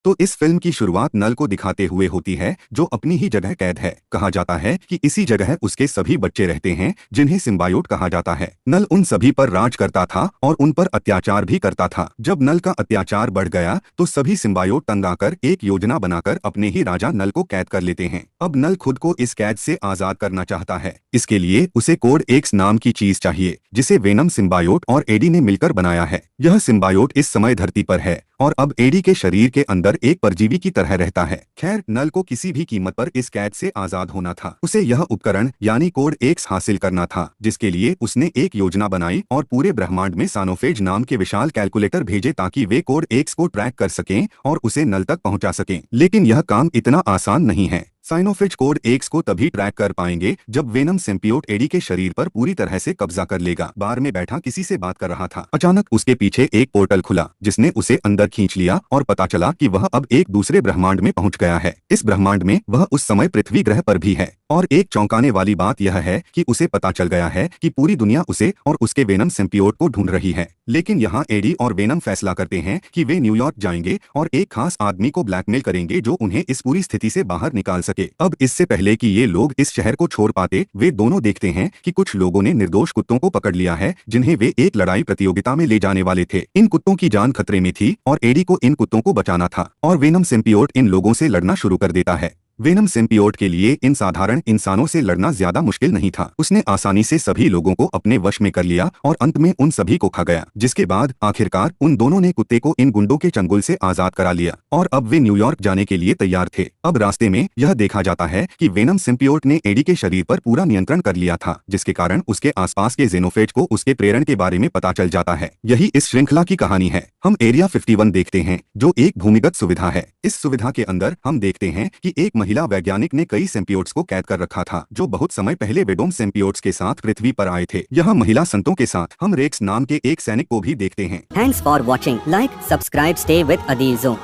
तो इस फिल्म की शुरुआत नल को दिखाते हुए होती है, जो अपनी ही जगह कैद है। कहा जाता है कि इसी जगह उसके सभी बच्चे रहते हैं, जिन्हें सिम्बायोट कहा जाता है। नल उन सभी पर राज करता था और उन पर अत्याचार भी करता था। जब नल का अत्याचार बढ़ गया तो सभी सिम्बायोट तंग आकर एक योजना बनाकर अपने ही राजा नल को कैद कर लेते हैं। अब नल खुद को इस कैद से आजाद करना चाहता है। इसके लिए उसे कोड एक्स नाम की चीज चाहिए, जिसे वेनम सिम्बायोट और एडी ने मिलकर बनाया है। यह सिम्बायोट इस समय धरती पर है और अब एडी के शरीर के अंदर एक परजीवी की तरह रहता है। खैर, नल को किसी भी कीमत पर इस कैद से आजाद होना था। उसे यह उपकरण यानी कोड एक्स हासिल करना था, जिसके लिए उसने एक योजना बनाई और पूरे ब्रह्मांड में सानोफेज नाम के विशाल कैलकुलेटर भेजे ताकि वे कोड एक्स को ट्रैक कर सकें और उसे नल तक पहुंचा सकें। लेकिन यह काम इतना आसान नहीं है। साइनोफेज कोड एक्स को तभी ट्रैक कर पाएंगे जब वेनम सिम्बियोट एडी के शरीर पर पूरी तरह से कब्जा कर लेगा। बार में बैठा किसी से बात कर रहा था। अचानक उसके पीछे एक पोर्टल खुला, जिसने उसे अंदर खींच लिया और पता चला कि वह अब एक दूसरे ब्रह्मांड में पहुंच गया है। इस ब्रह्मांड में वह उस समय पृथ्वी ग्रह पर भी है। और एक चौंकाने वाली बात यह है कि उसे पता चल गया है कि पूरी दुनिया उसे और उसके वेनम सिम्बियोट को ढूंढ रही है। लेकिन यहाँ एडी और वेनम फैसला करते हैं कि वे न्यूयॉर्क जाएंगे और एक खास आदमी को ब्लैकमेल करेंगे जो उन्हें इस पूरी स्थिति से बाहर निकाल सके। अब इससे पहले कि ये लोग इस शहर को छोड़ पाते, वे दोनों देखते हैं कि कुछ लोगों ने निर्दोष कुत्तों को पकड़ लिया है, जिन्हें वे एक लड़ाई प्रतियोगिता में ले जाने वाले थे। इन कुत्तों की जान खतरे में थी और एडी को इन कुत्तों को बचाना था। और वेनम सिम्बियोट इन लोगों से लड़ना शुरू कर देता है। वेनम सिम्बियोट के लिए इन साधारण इंसानों से लड़ना ज्यादा मुश्किल नहीं था। उसने आसानी से सभी लोगों को अपने वश में कर लिया और अंत में उन सभी को खा गया, जिसके बाद आखिरकार उन दोनों ने कुत्ते को इन गुंडों के चंगुल से आजाद करा लिया और अब वे न्यूयॉर्क जाने के लिए तैयार थे। अब रास्ते में यह देखा जाता है कि वेनम सिम्बियोट ने एडी के शरीर पर पूरा नियंत्रण कर लिया था, जिसके कारण उसके आसपास के जेनोफेज को उसके प्रेरण के बारे में पता चल जाता है। यही इस श्रृंखला की कहानी है। हम एरिया 51 देखते हैं, जो एक भूमिगत सुविधा है। इस सुविधा के अंदर हम देखते हैं कि एक महिला वैज्ञानिक ने कई सिम्बियोट्स को कैद कर रखा था, जो बहुत समय पहले वेडोम सिम्बियोट्स के साथ पृथ्वी पर आए थे। यह महिला संतों के साथ हम रेक्स नाम के एक सैनिक को भी देखते हैं। Thanks for watching. Like, subscribe, stay with Adeel zone.